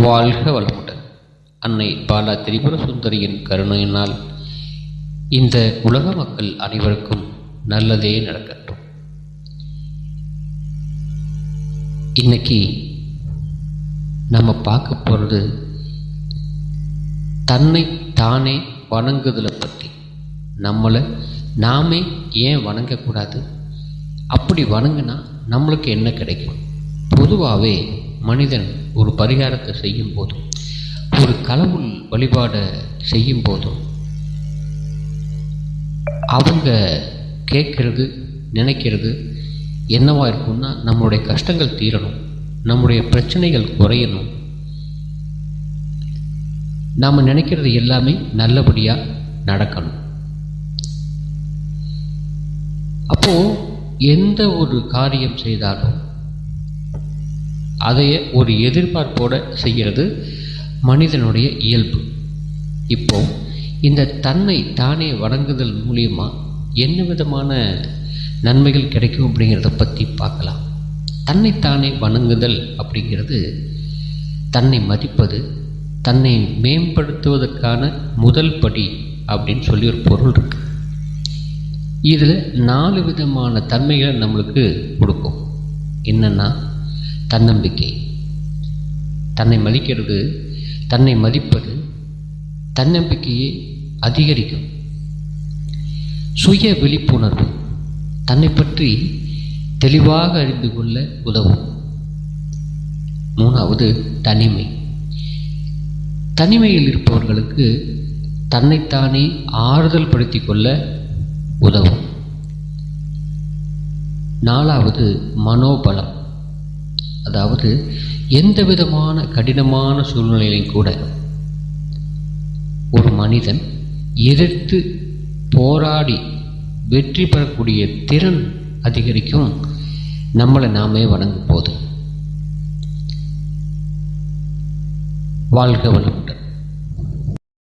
வாழ்க வளமுடன். அன்னை பாலா திரிபுர சுந்தரியின் கருணையினால் இந்த உலக மக்கள் அனைவருக்கும் நல்லதே நடக்கட்டும். இன்னைக்கு நம்ம பார்க்க போகிறது தன்னை தானே வணங்குதலை பற்றி. நம்மளை நாமே ஏன் வணங்கக்கூடாது, அப்படி வணங்கினா நம்மளுக்கு என்ன கிடைக்கும்? பொதுவாகவே மனிதன் ஒரு பரிகாரத்தை செய்யும் போதும், ஒரு கடவுள் வழிபாடை செய்யும் போதும் அவங்க கேட்கறது நினைக்கிறது என்னவா இருக்கும்னா, நம்மளுடைய கஷ்டங்கள் தீரணும், நம்முடைய பிரச்சனைகள் குறையணும், நாம் நினைக்கிறது எல்லாமே நல்லபடியாக நடக்கணும். அப்போது எந்த ஒரு காரியம் செய்தாலும் அதையே ஒரு எதிர்பார்ப்போடு செய்கிறது மனிதனுடைய இயல்பு. இப்போ இந்த தன்னை தானே வணங்குதல் மூலியமாக என்ன விதமான நன்மைகள் கிடைக்கும் அப்படிங்கிறத பற்றி பார்க்கலாம். தன்னைத்தானே வணங்குதல் அப்படிங்கிறது தன்னை மதிப்பது, தன்னை மேம்படுத்துவதற்கான முதல் படி அப்படின்னு சொல்லி ஒரு பொருள் இருக்கு. இதில் 4 விதமான தன்மைகளை நம்மளுக்கு கொடுக்கும். என்னென்னா, தன்னம்பிக்கை, தன்னை மதிக்கிறது, தன்னை மதிப்பது, தன்னம்பிக்கையை அதிகரிக்கும். சுய விழிப்புணர்வு, தன்னை பற்றி தெளிவாக அறிந்து கொள்ள உதவும். 3வது தனிமை, தனிமையில் இருப்பவர்களுக்கு தன்னைத்தானே ஆறுதல் படுத்தி கொள்ள உதவும். 4வது மனோபலம், அதாவது எந்த விதமான கடினமான சூழ்நிலையிலும் கூட ஒரு மனிதன் எதிர்த்து போராடி வெற்றி பெறக்கூடிய திறன் அதிகரிக்கும் நம்மளை நாமே வணங்கும் போது. வாழ்க வளம்.